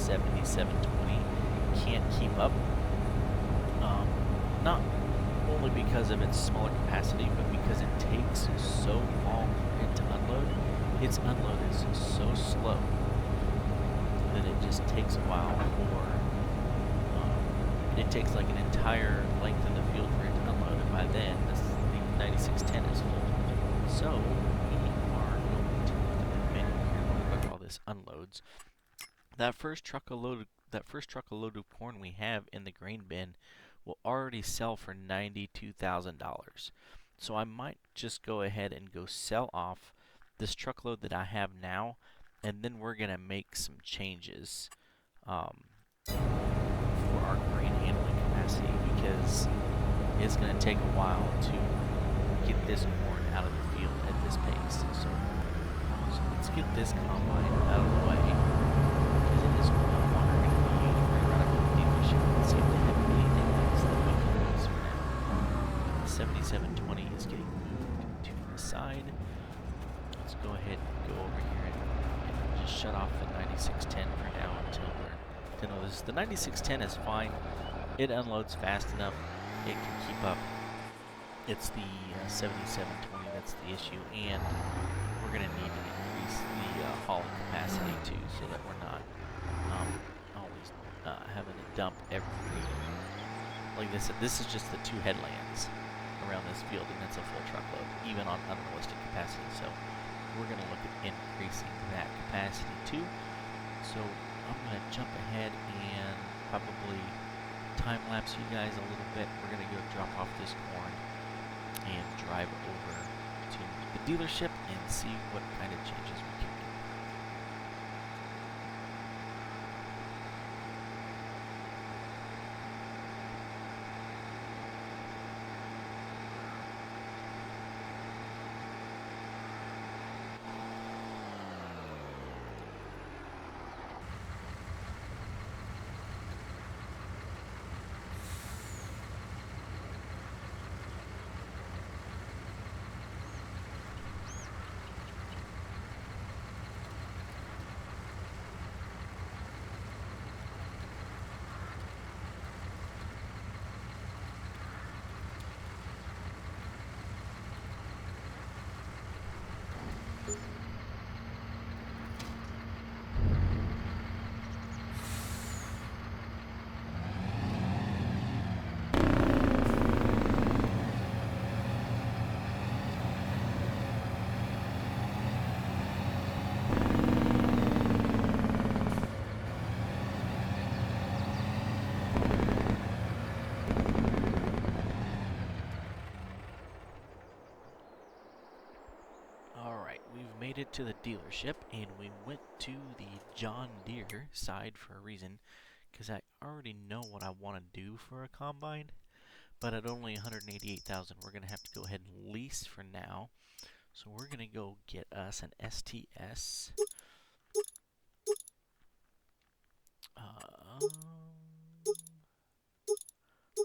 7720 can't keep up. Not only because of its smaller capacity, but because it takes so long for it to unload. Its unload is so slow that it just takes a while for, it takes like an entire length of the field for it to unload, and by then the 9610 is full. So we are going to look at the menu here real quick while this unloads. That first truckload of corn we have in the grain bin will already sell for $92,000. So I might just go ahead and go sell off this truckload that I have now, and then we're going to make some changes for our grain handling capacity, because it's going to take a while to get this corn out of the field at this pace. So let's get this combine out of the way, because it is no longer going to be used right around the dealership. Let's see if they have anything else that we can use for now. The 7720 is getting moved to the side. Let's go ahead and go over here and just shut off the 9610 for now until this. The 9610 is fine. It unloads fast enough. It can keep up. It's the 7720 that's the issue, and we're going to need to increase the hauling capacity too, so that we're not always having to dump every. Like I said, this is just the 2 headlands around this field, and it's a full truckload, even on unrealistic capacity. So we're going to look at increasing that capacity too. So I'm going to jump ahead and probably time-lapse you guys a little bit. We're going to go drop off this corn and drive over to the dealership and see what kind of changes we can do. Made it to the dealership, and we went to the John Deere side for a reason, because I already know what I want to do for a combine, but at only $188,000 we're going to have to go ahead and lease for now. So we're going to go get us an STS.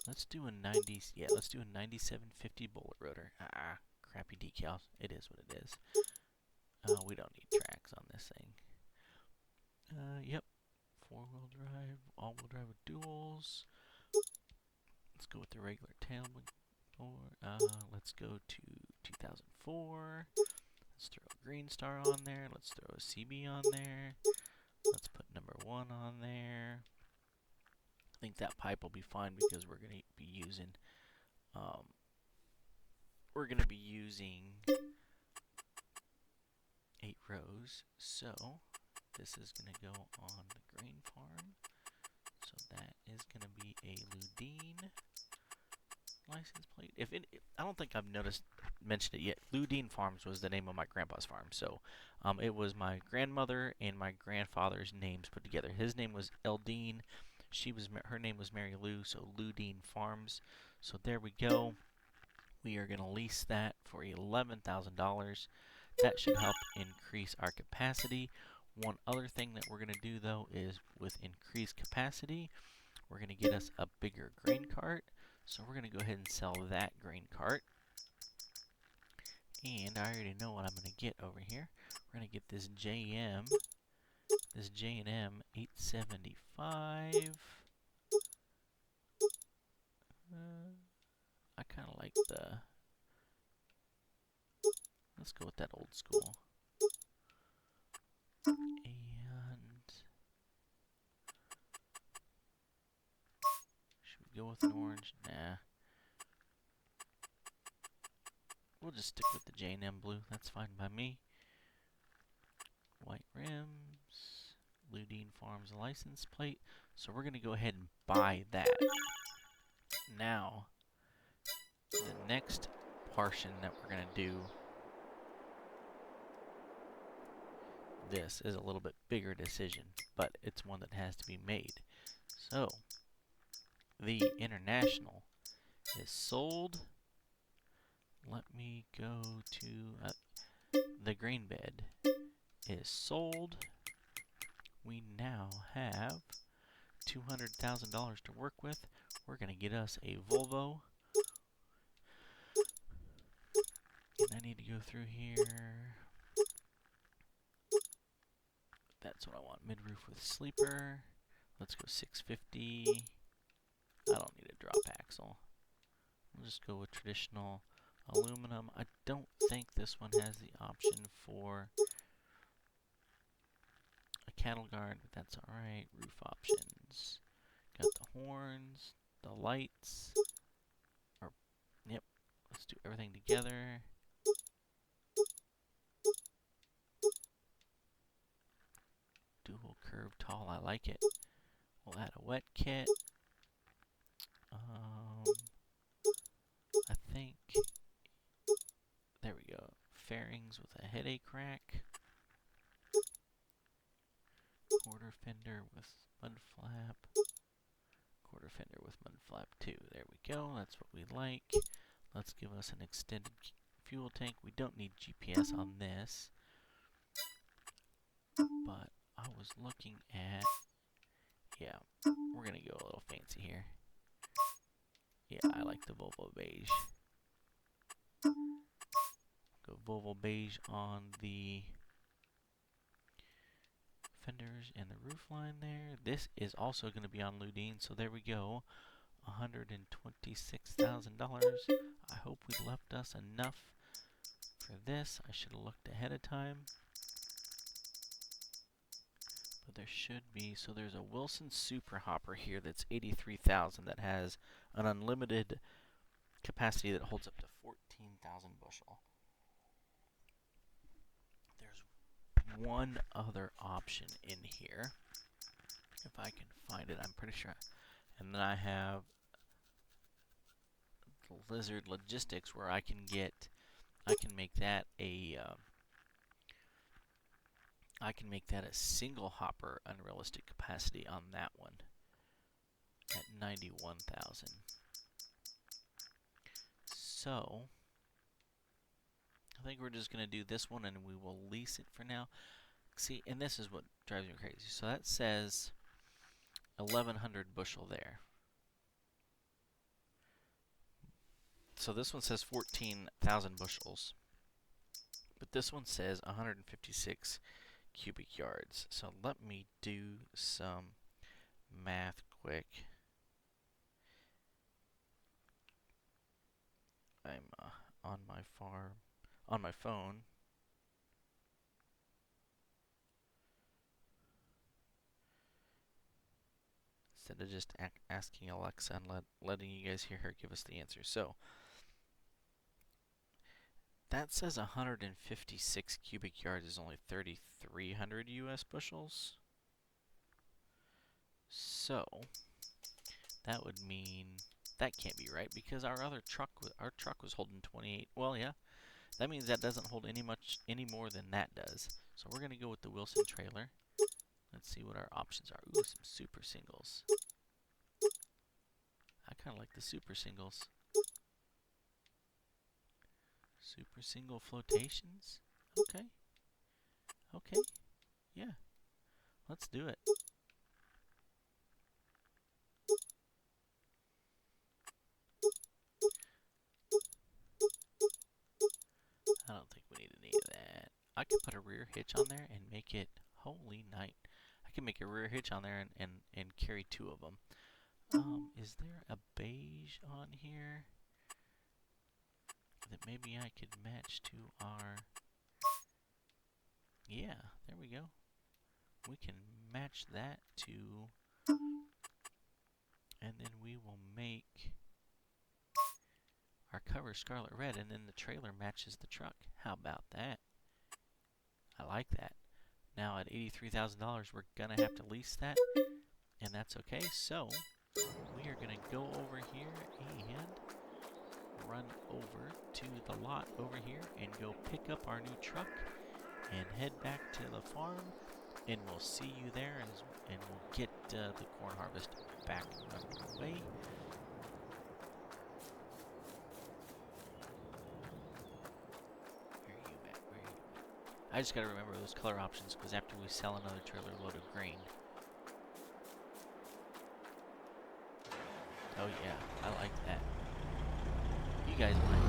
Let's do a 9750 bullet rotor. Crappy decals. It is what it is. We don't need tracks on this thing. Yep. 4-wheel drive, all-wheel drive with duals. Let's go with the regular tailwind. Let's go to 2004. Let's throw a Green Star on there. Let's throw a CB on there. Let's put number 1 on there. I think that pipe will be fine because we're going to be using 8 rows, so this is going to go on the grain farm. So that is going to be a Ludine license plate. I don't think I've mentioned it yet. Ludine Farms was the name of my grandpa's farm. So it was my grandmother and my grandfather's names put together. His name was Eldine. Her name was Mary Lou. So Ludine Farms. So there we go. We are going to lease that for $11,000. That should help increase our capacity. One other thing that we're going to do, though, is with increased capacity, we're going to get us a bigger grain cart. So we're going to go ahead and sell that grain cart. And I already know what I'm going to get over here. We're going to get this JM This J&M 875. I kind of like the... Let's go with that old school. And... should we go with an orange? Nah. We'll just stick with the J&M blue. That's fine by me. White rims. Ludine Farms license plate. So we're going to go ahead and buy that. Now, the next portion that we're going to do, this is a little bit bigger decision, but it's one that has to be made. So, the International is sold. Let me go to the grain bed is sold. We now have $200,000 to work with. We're going to get us a Volvo. And I need to go through here. That's what I want. Mid-roof with sleeper. Let's go 650. I don't need a drop axle. We'll just go with traditional aluminum. I don't think this one has the option for a cattle guard, but that's alright. Roof options. Got the horns, the lights. Yep, let's do everything together. Dual curve tall, I like it. We'll add a wet kit. I think, there we go. Fairings with a headache rack. Quarter fender with mud flap. Quarter fender with mud flap too. There we go. That's what we like. Let's give us an extended fuel tank. We don't need GPS on this. But I was looking at... yeah, we're going to go a little fancy here. Yeah, I like the Volvo beige. Go Volvo beige on the fenders and the roof line there. This is also going to be on Ludine, so there we go. $126,000. I hope we left us enough for this. I should have looked ahead of time. But there should be. So there's a Wilson Super Hopper here that's $83,000 that has an unlimited capacity that holds up to 14,000 bushel. There's one other option in here. If I can find it, I'm pretty sure. And then I have the Lizard Logistics where I can make that a single hopper unrealistic capacity on that one at 91,000. So I think we're just going to do this one and we will lease it for now. See, and this is what drives me crazy. So that says 1,100 bushel there. So this one says 14,000 bushels. But this one says 156 cubic yards. So let me do some math quick. I'm on my farm, on my phone. Instead of just asking Alexa and letting you guys hear her give us the answer. So that says 156 cubic yards is only 3,300 US bushels. So that would mean that can't be right because our truck was holding 28. Well, yeah, that means that doesn't hold any more than that does. So we're gonna go with the Wilson trailer. Let's see what our options are. Ooh, some super singles. I kind of like the super singles. Super single flotations? Okay. Okay. Yeah. Let's do it. I don't think we need any of that. I could put a rear hitch on there and make it Holy night. I can make a rear hitch on there and carry 2 of them. Is there a beige on here that maybe I could match to our... Yeah, there we go. We can match that to... And then we will make our cover scarlet red, and then the trailer matches the truck. How about that? I like that. Now at $83,000, we're gonna have to lease that, and that's okay. So we are gonna go over here and run over to the lot over here and go pick up our new truck and head back to the farm, and we'll see you there, and we'll get the corn harvest back underway. Where are you at? Where are you at? I just gotta remember those color options, because after we sell another trailer load of grain. Oh yeah, I like that. You guys might.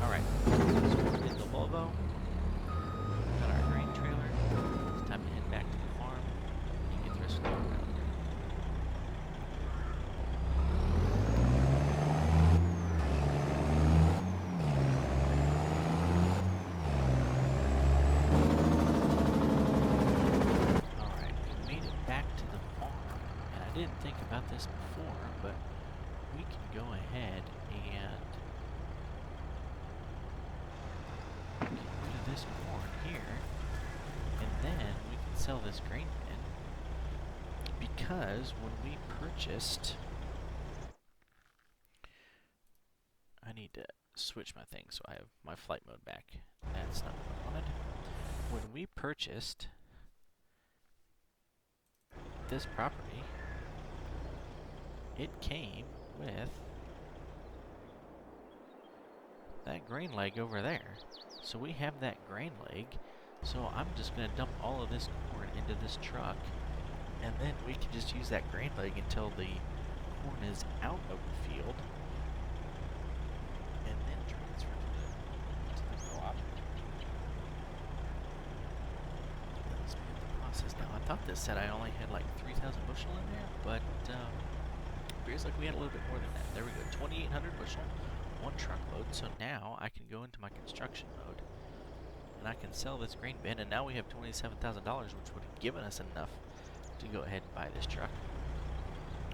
Alright, so we're in the Volvo. Got our grain trailer. It's time to head back to the farm and get the rest of the work out there. Alright, we made it back to the farm, and I didn't think about this before, but we can go ahead and get rid of this corn here, and then we can sell this grain bin, because when we purchased... I need to switch my thing so I have my flight mode back. That's not what I wanted. When we purchased this property, it came with that grain leg over there. So we have that grain leg. So I'm just going to dump all of this corn into this truck, and then we can just use that grain leg until the corn is out of the field, and then transfer to the co-op. Let's begin the process now. I thought this said I only had like 3,000 bushel in there, but appears like we had a little bit more than that. There we go, 2,800 bushel, 1 truckload. So now I can go into my construction mode, and I can sell this grain bin, and now we have $27,000, which would have given us enough to go ahead and buy this truck.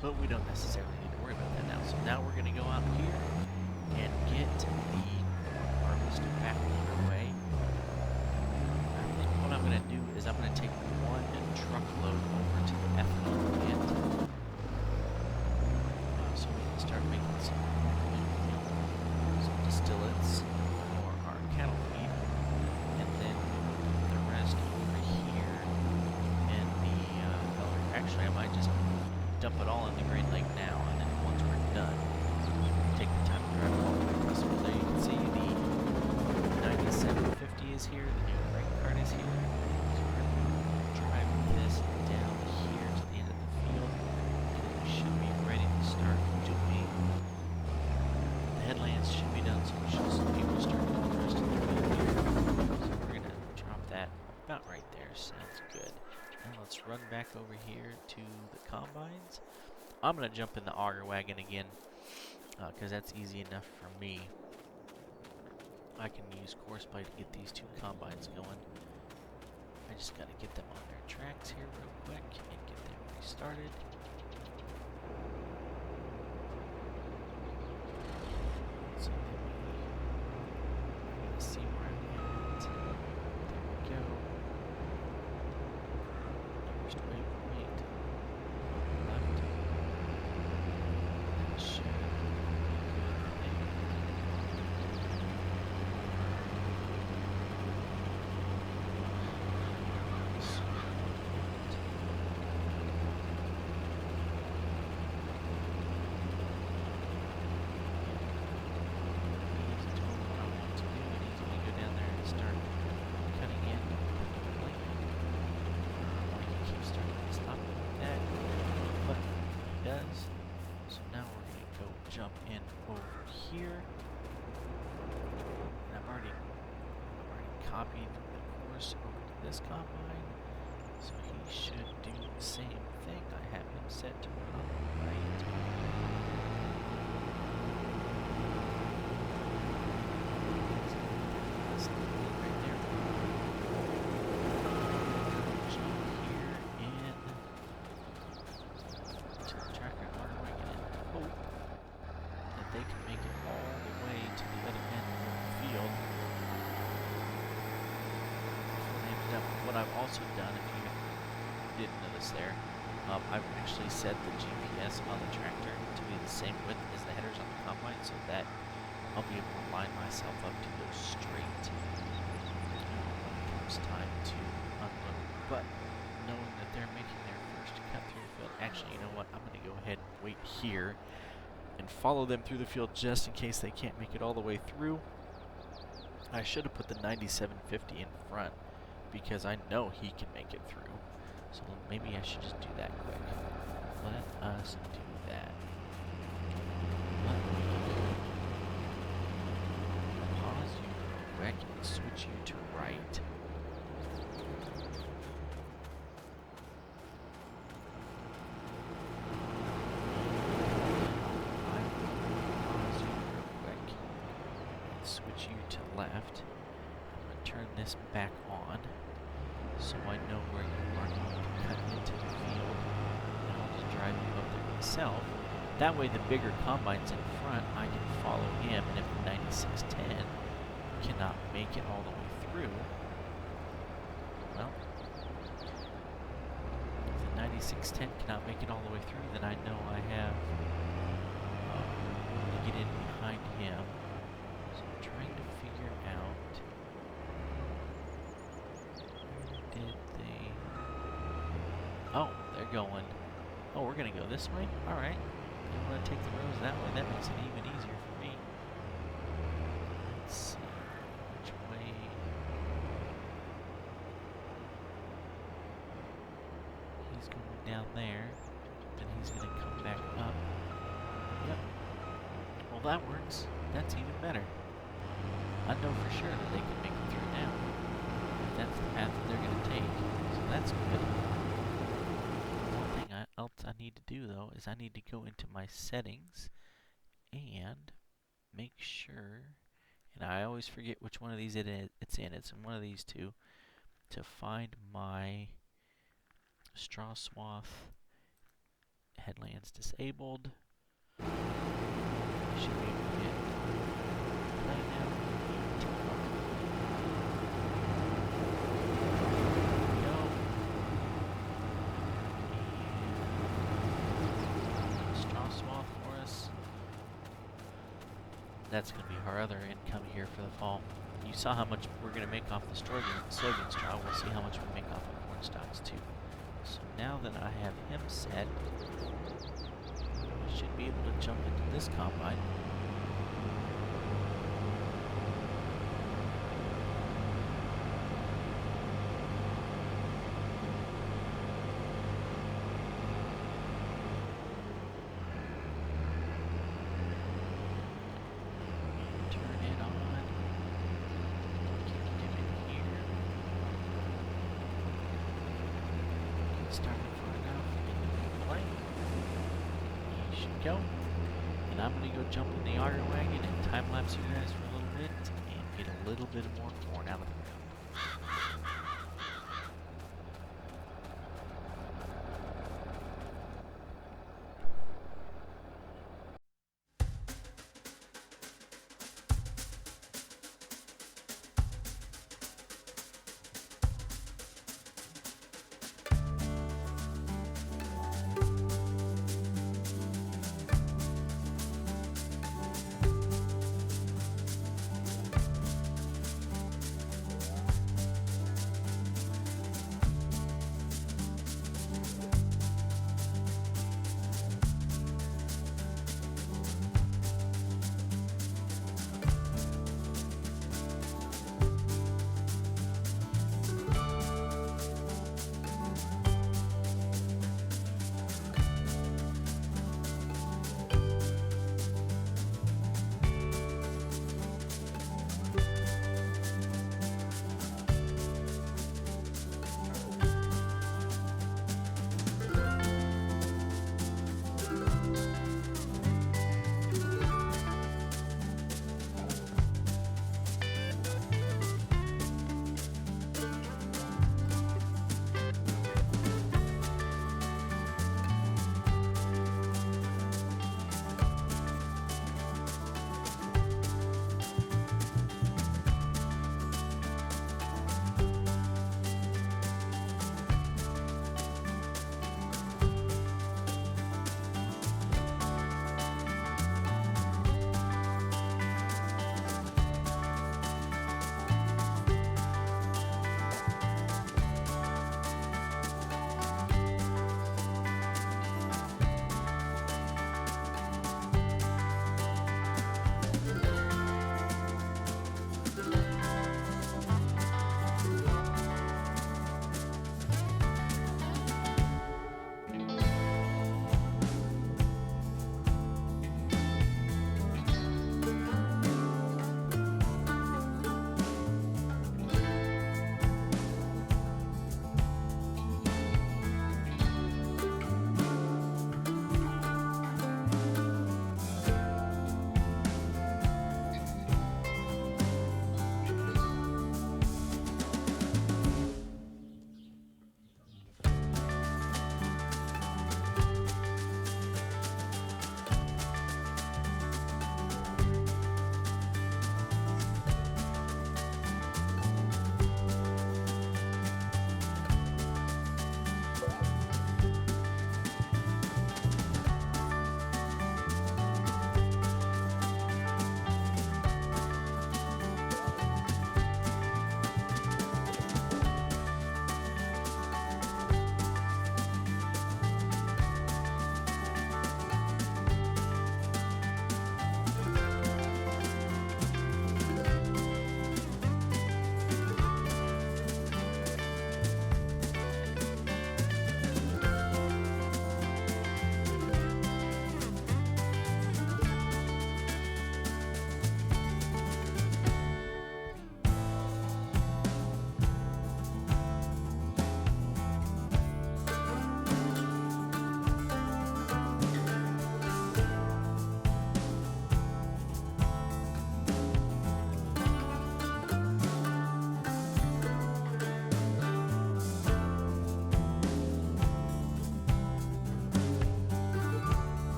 But we don't necessarily need to worry about that now. So now we're going to go out here and get the harvest back underway. I think what I'm going to do is I'm going to take 1 truckload over to the ethanol plant, so we can start making some distillates for our cattle feed, and then the rest over here in the actually I might just dump it all in the grain lake now, and then once we're done, take the time to drive it all the way this way. There you can see the 9750 is here, the new grain cart is here. So we're going to drive this down here to the end of the field, and we should be ready to start doing. The headlands should be done, so we should be able to start doing the rest of the field here. So we're going to drop that about right there. Sounds good. Now let's run back over here to the combines. I'm going to jump in the auger wagon again, because that's easy enough for me. I can use course play to get these 2 combines going. I just got to get them on their tracks here real quick and get them restarted. So then we're going to see where I'm at. There we go. First waypoint. Left. That should be good there. Jump in over here, and I've already copied the course over to this combine, so he should do the same thing. I have him set to run on the right. That's the lead right there. Jump here in to the tractor corner wagon and hope that they can make it all the way to the other end of the field. What I've also done, if you didn't notice there, I've actually set the GPS on the tractor to be the same width as the headers on the combine, so that I'll be able to line myself up to go straight when it comes time to unload. But knowing that they're making their first cut through the field, actually, you know what? I'm going to go ahead and wait here and follow them through the field just in case they can't make it all the way through. I should have put the 9750 in front, because I know he can make it through. So maybe I should just do that quick. Let us do that. Let me pause you real quick and switch you to right. I will pause you real quick and switch you to left. I'm going to turn this back on, so I know where you are going to cut into the field, and I'll just drive you up there myself. That way the bigger combine's in front, I can follow him, and if the 9610 cannot make it all the way through, well, if the 9610 cannot make it all the way through, then I know I have to get in behind him. So I'm trying to figure out, oh, they're going. Oh, we're going to go this way? Alright. They want to take the roads that way. That makes it even easier for me. Let's see. Which way? He's going down there. Then he's going to come back up. Yep. Well, that works. That's even better. I know for sure that they can make it through now. That's the path that they're going to take. So that's good. One thing else I need to do, though, is I need to go into my settings and make sure, and I always forget which one of these it's in. It's in one of these two, to find my straw swath headlands disabled. I should be able to get play now. That's going to be our other income here for the fall. You saw how much we're going to make off the soybean straw. We'll see how much we make off of corn stalks too. So now that I have him set, I should be able to jump into this combine. Go, and I'm going to go jump in the auger wagon and time-lapse you guys for a little bit and get a little bit more corn out of the ground.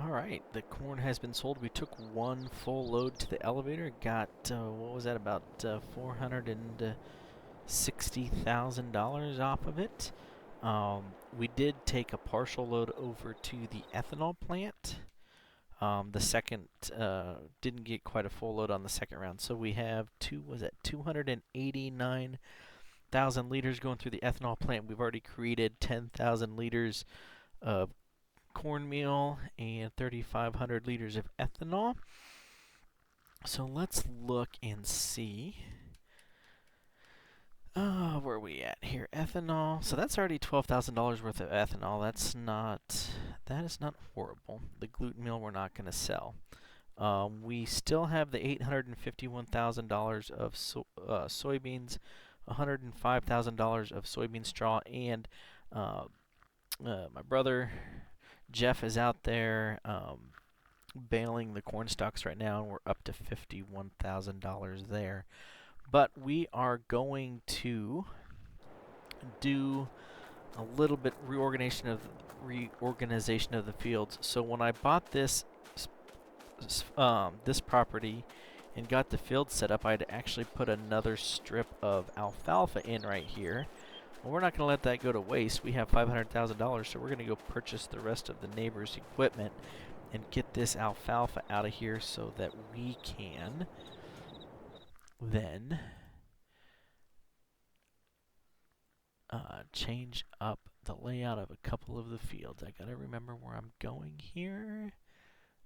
All right, the corn has been sold. We took one full load to the elevator. Got what was that, about $460,000 off of it. We did take a partial load over to the ethanol plant. The second didn't get quite a full load on the second round, so we have 289,000 liters going through the ethanol plant. We've already created 10,000 liters of cornmeal and 3,500 liters of ethanol. So let's look and see. Where are we at here? Ethanol. So that's already $12,000 worth of ethanol. That is not horrible. The gluten meal we're not going to sell. We still have the $851,000 of soybeans, $105,000 of soybean straw, and my brother Jeff is out there baling the corn stalks right now, and we're up to $51,000 there. But we are going to do a little bit reorganization of the fields. So when I bought this property and got the field set up, I'd actually put another strip of alfalfa in right here. Well, we're not going to let that go to waste. We have $500,000, so we're going to go purchase the rest of the neighbor's equipment and get this alfalfa out of here so that we can then change up the layout of a couple of the fields. I gotta remember where I'm going here.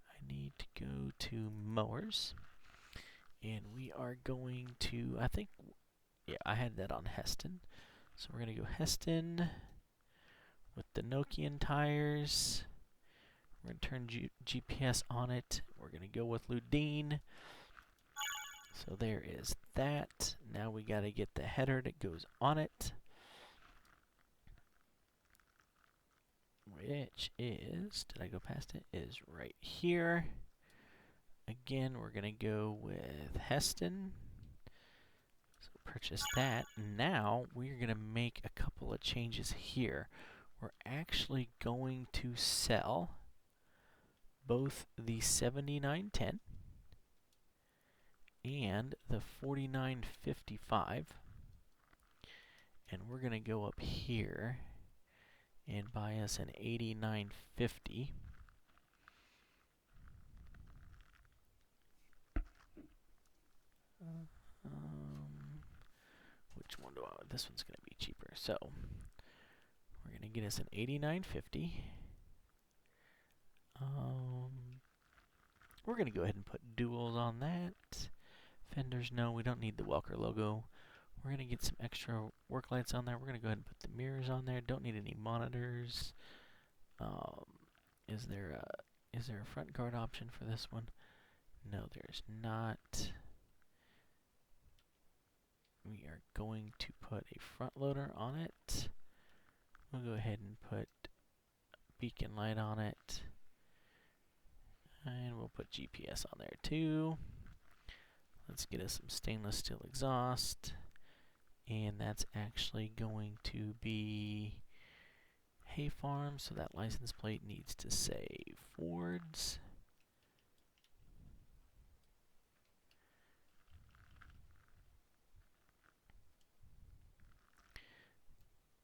I need to go to mowers, and we are going to, I had that on Heston. So we're gonna go Heston with the Nokian tires. We're gonna turn GPS on it. We're gonna go with Ludine. So there is that. Now we gotta get the header that goes on it, which is, did I go past it? Is right here. Again, we're gonna go with Heston. So purchase that. Now we're gonna make a couple of changes here. We're actually going to sell both the 7910 and the 4955, and we're gonna go up here and buy us an 8950. Which one do I want? This one's gonna be cheaper. So we're gonna get us an 8950. We're gonna go ahead and put duals on that. Fenders, no, we don't need the Welker logo. We're going to get some extra work lights on there. We're going to go ahead and put the mirrors on there. Don't need any monitors. Is there a front guard option for this one? No, there's not. We are going to put a front loader on it. We'll go ahead and put a beacon light on it. And we'll put GPS on there too. Let's get us some stainless steel exhaust. And that's actually going to be Hay Farm, so that license plate needs to say Fords.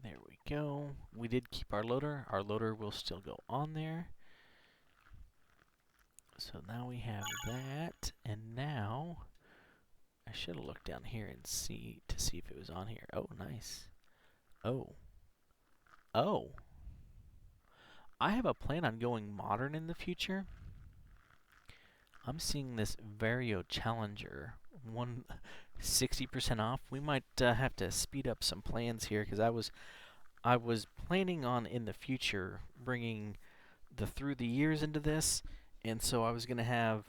There we go. We did keep our loader. Our loader will still go on there. So now we have that, and now I should have looked down here and see if it was on here. Oh, nice. Oh. I have a plan on going modern in the future. I'm seeing this Vario Challenger 60% off. We might have to speed up some plans here, because I was planning on in the future bringing the through the years into this, and so I was going to have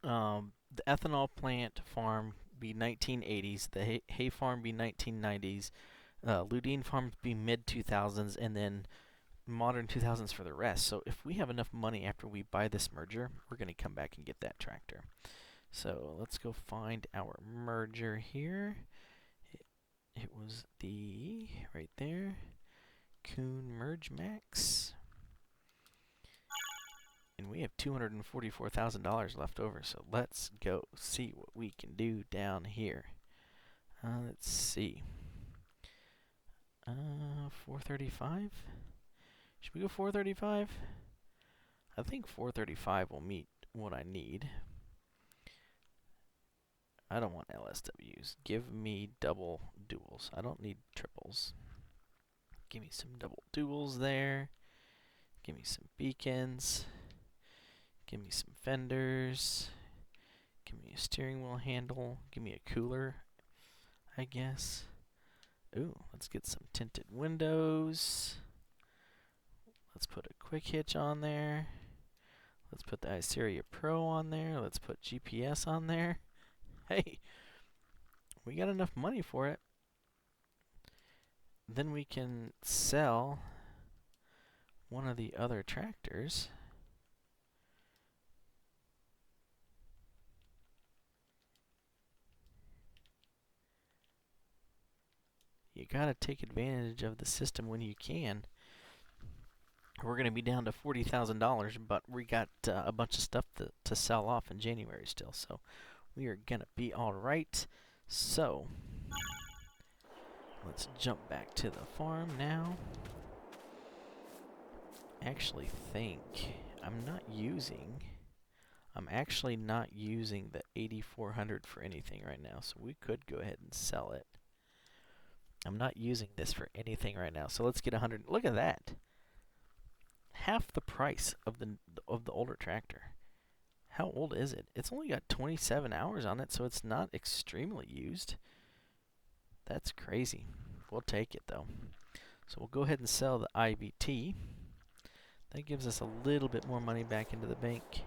the ethanol plant farm be 1980s, the hay farm be 1990s, Ludine farms be mid-2000s, and then modern 2000s for the rest. So if we have enough money after we buy this merger, we're going to come back and get that tractor. So let's go find our merger here. It was the, right there, Kuhn Merge Max. And we have $244,000 left over, so let's go see what we can do down here. Let's see. 435? Should we go 435? I think 435 will meet what I need. I don't want LSWs. Give me double duals. I don't need triples. Give me some double duals there. Give me some beacons. Give me some fenders. Give me a steering wheel handle. Give me a cooler, I guess. Ooh, let's get some tinted windows. Let's put a quick hitch on there. Let's put the Iseria Pro on there. Let's put GPS on there. Hey, we got enough money for it. Then we can sell one of the other tractors. You gotta take advantage of the system when you can. We're gonna be down to $40,000, but we got a bunch of stuff to sell off in January still, so we are gonna be all right. So let's jump back to the farm now. Actually think I'm actually not using the 8400 for anything right now, so we could go ahead and sell it. I'm not using this for anything right now, so let's get 100. Look at that. Half the price of the older tractor. How old is it? It's only got 27 hours on it, so it's not extremely used. That's crazy. We'll take it though. So we'll go ahead and sell the IVT. That gives us a little bit more money back into the bank.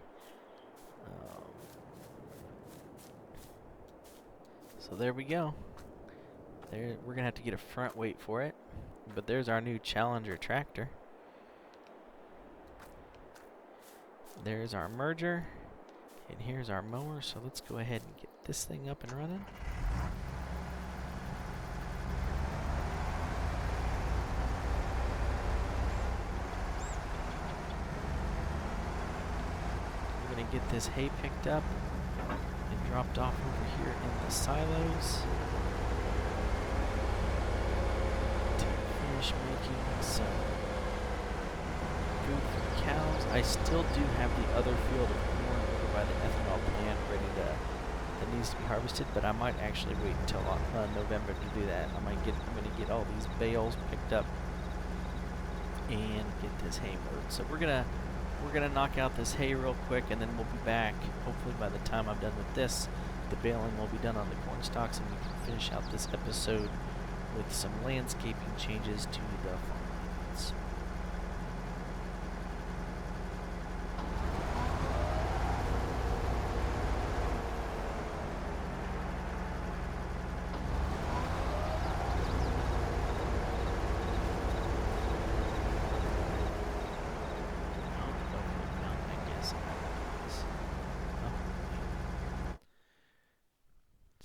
So there we go. There, we're gonna have to get a front weight for it, but there's our new Challenger tractor. There's our merger, and here's our mower. So let's go ahead and get this thing up and running. We're gonna get this hay picked up and dropped off over here in the silos to finish making some food for the cows. I still do have the other field of corn over by the ethanol plant ready that needs to be harvested, but I might actually wait until November to do that. I'm gonna get all these bales picked up and get this hay mowed. So we're gonna knock out this hay real quick, and then we'll be back. Hopefully by the time I'm done with this, the baling will be done on the corn stalks, and we can finish out this episode with some landscaping changes to the farmlands.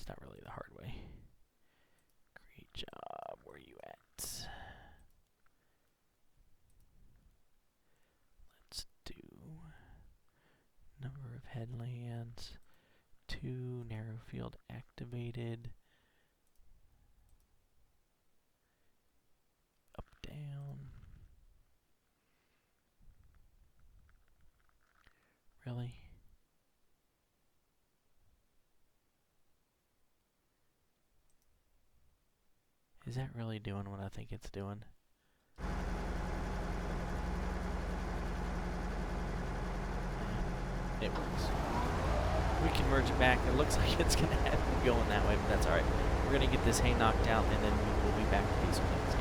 Not really the hard way. Great job. Where you at? Let's do number of headlands, 2 narrow field activated, up, down. Really? Is that really doing what I think it's doing? Yeah, it works. We can merge it back. It looks like it's going to have it going that way, but that's alright. We're going to get this hay knocked out, and then we'll be back to these ones.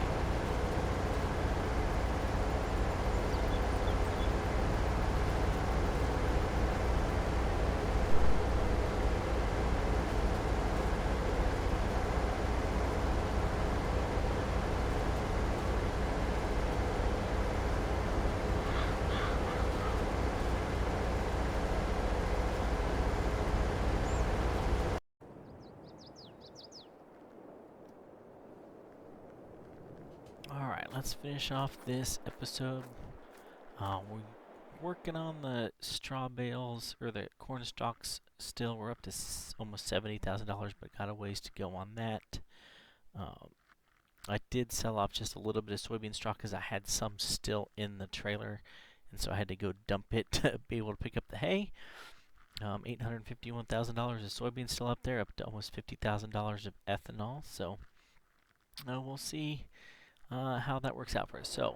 Alright, let's finish off this episode. working on the straw bales, or the corn stalks still. We're up to almost $70,000, but got a ways to go on that. I did sell off just a little bit of soybean straw because I had some still in the trailer, and so I had to go dump it to be able to pick up the hay. $851,000 of soybeans still up there, up to almost $50,000 of ethanol. So we'll see how that works out for us. So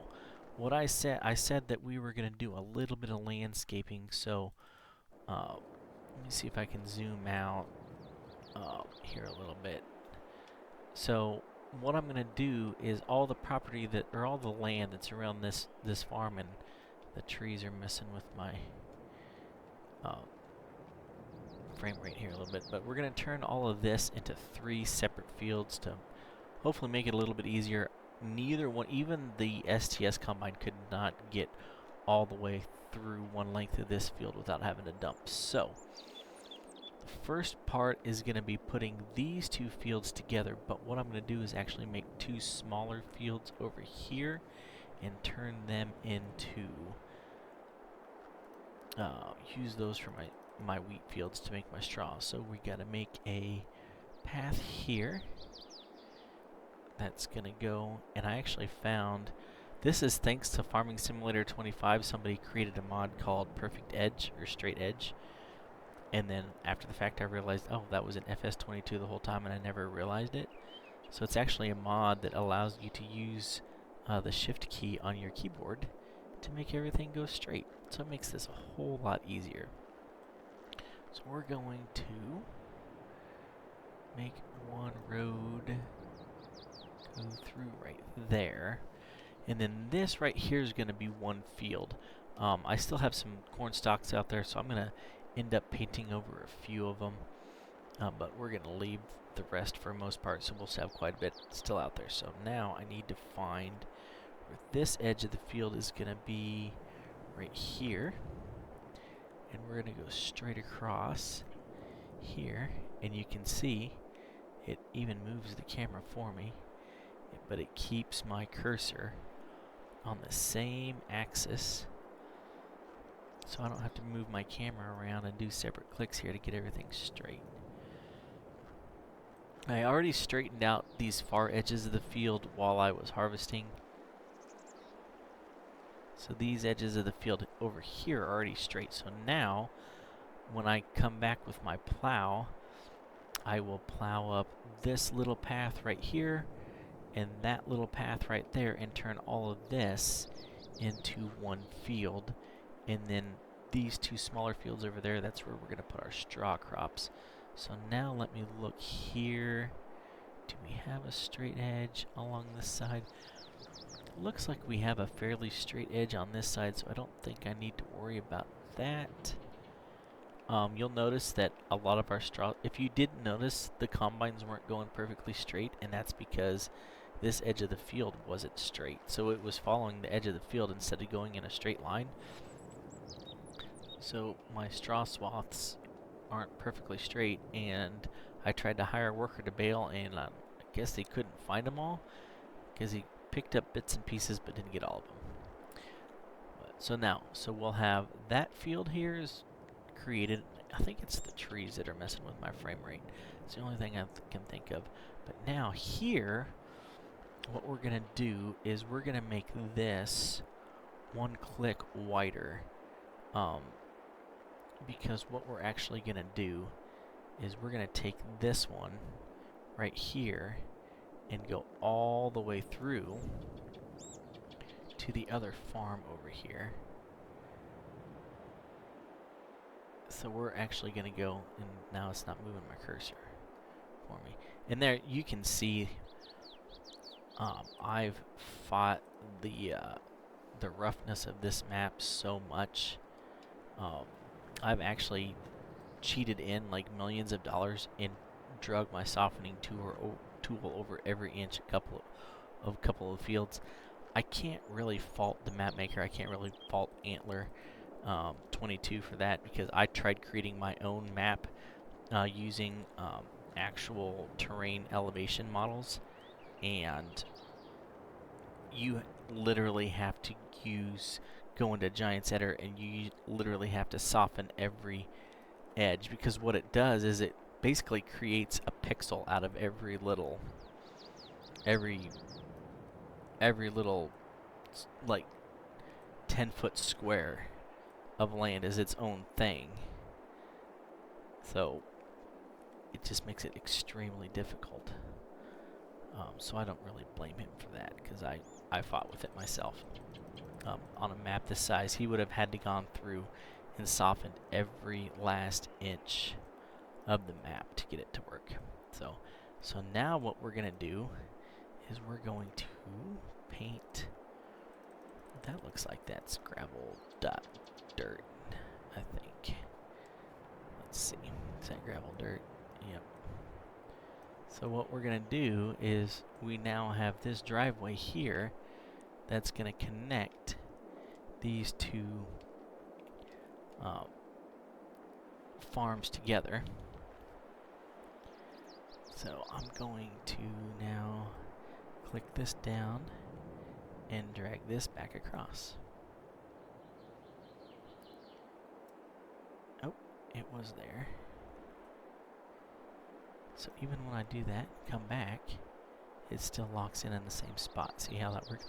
what I said that we were going to do a little bit of landscaping. So let me see if I can zoom out here a little bit. So what I'm going to do is all the property that, or all the land that's around this farm, and the trees are messing with my frame rate here a little bit, but we're going to turn all of this into 3 separate fields to hopefully make it a little bit easier. Neither one, even the STS combine, could not get all the way through one length of this field without having to dump. So the first part is going to be putting these 2 fields together, but what I'm going to do is actually make 2 smaller fields over here and turn them into use those for my wheat fields to make my straw. So we got to make a path here that's going to go, and I actually found, this is thanks to Farming Simulator 25, somebody created a mod called Perfect Edge, or Straight Edge, and then after the fact I realized, oh, that was in FS22 the whole time and I never realized it. So it's actually a mod that allows you to use the shift key on your keyboard to make everything go straight. So it makes this a whole lot easier. So we're going to make one road go through right there. And then this right here is going to be one field. I still have some corn stalks out there, so I'm going to end up painting over a few of them. But we're going to leave the rest for the most part, so we'll have quite a bit still out there. So now I need to find where this edge of the field is going to be right here. And we're going to go straight across here. And you can see it even moves the camera for me, but it keeps my cursor on the same axis, so I don't have to move my camera around and do separate clicks here to get everything straight. I already straightened out these far edges of the field while I was harvesting. So these edges of the field over here are already straight. So now, when I come back with my plow, I will plow up this little path right here and that little path right there and turn all of this into one field. And then these 2 smaller fields over there, that's where we're going to put our straw crops. So now let me look here. Do we have a straight edge along this side? Looks like we have a fairly straight edge on this side, so I don't think I need to worry about that. You'll notice that a lot of our straw, if you didn't notice, the combines weren't going perfectly straight, and that's because this edge of the field wasn't straight. So it was following the edge of the field instead of going in a straight line. So my straw swaths aren't perfectly straight, and I tried to hire a worker to bale, and I guess they couldn't find them all because he picked up bits and pieces but didn't get all of them. So we'll have that field here is created. I think it's the trees that are messing with my frame rate. It's the only thing I can think of. But now here, what we're going to do is we're going to make this 1 click wider. Because what we're actually going to do is we're going to take this one right here and go all the way through to the other farm over here. So we're actually going to go, and now it's not moving my cursor for me. And there you can see I've fought the roughness of this map so much. I've actually cheated in like millions of dollars and drug my softening tool over every inch a couple of fields. I can't really fault the map maker. I can't really fault Antler 22 for that, because I tried creating my own map using actual terrain elevation models, and you literally have to use go into Giant Setter and you literally have to soften every edge, because what it does is it basically creates a pixel out of every little like 10-foot square of land is its own thing. So it just makes it extremely difficult. So I don't really blame him for that, because I fought with it myself. On a map this size, he would have had to gone through and softened every last inch of the map to get it to work. So now what we're gonna do is we're going to paint. That looks like that's gravel dot dirt, I think. Let's see. Is that gravel dirt? Yep. So what we're going to do is we now have this driveway here that's going to connect these two farms together. So I'm going to now click this down and drag this back across. Oh, it was there. So even when I do that, come back, it still locks in the same spot. See how that works?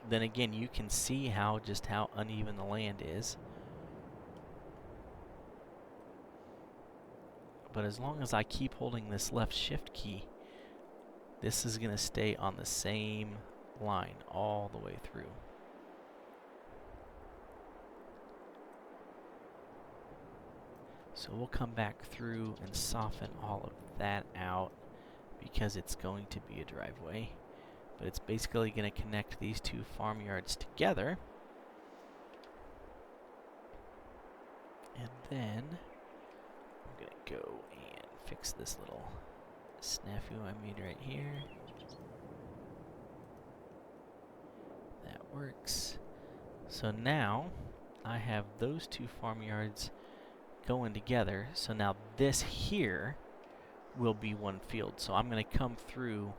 Then again, you can see how uneven the land is. But as long as I keep holding this left shift key, this is going to stay on the same line all the way through. So we'll come back through and soften all of that out, because it's going to be a driveway. But it's basically going to connect these two farmyards together. And then I'm going to go and fix this little snafu I made right here. That works. So now I have those two farmyards going together. So now this here will be one field. So I'm going to come through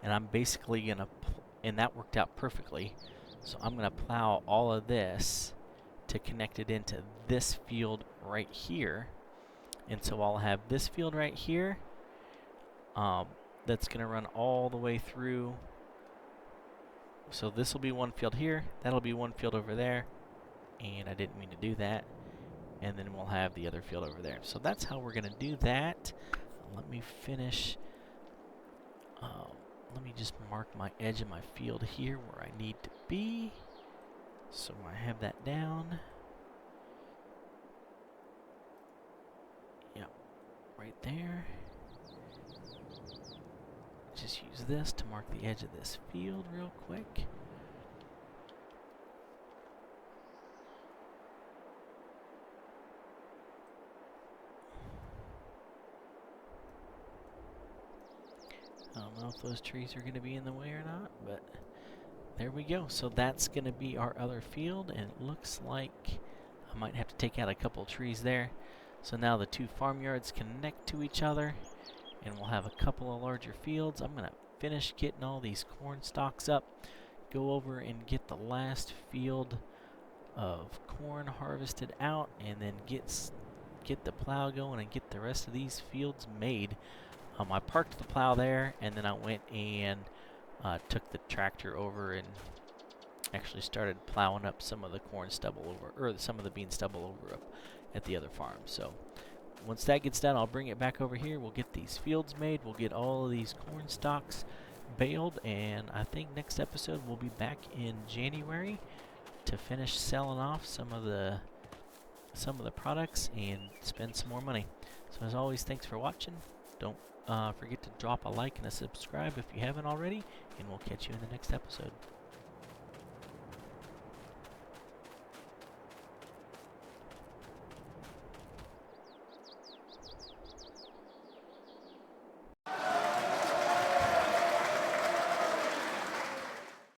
and I'm basically going to, and that worked out perfectly. So I'm going to plow all of this to connect it into this field right here. And so I'll have this field right here that's going to run all the way through. So this will be one field here, that'll be one field over there, and I didn't mean to do that. And then we'll have the other field over there. So that's how we're going to do that. Let me finish. Let me just mark my edge of my field here where I need to be. So I have that down. Yep, right there. Just use this to mark the edge of this field real quick. I don't know if those trees are going to be in the way or not, but there we go. So that's going to be our other field, and it looks like I might have to take out a couple trees there. So now the two farmyards connect to each other, and we'll have a couple of larger fields. I'm going to finish getting all these corn stalks up, go over and get the last field of corn harvested out, and then get the plow going and get the rest of these fields made. I parked the plow there, and then I went and took the tractor over and actually started plowing up some of the corn stubble over, or some of the bean stubble over up at the other farm. So once that gets done, I'll bring it back over here. We'll get these fields made. We'll get all of these corn stalks baled, and I think next episode we'll be back in January to finish selling off some of the products and spend some more money. So as always, thanks for watching. Don't forget to drop a like and a subscribe if you haven't already, and we'll catch you in the next episode.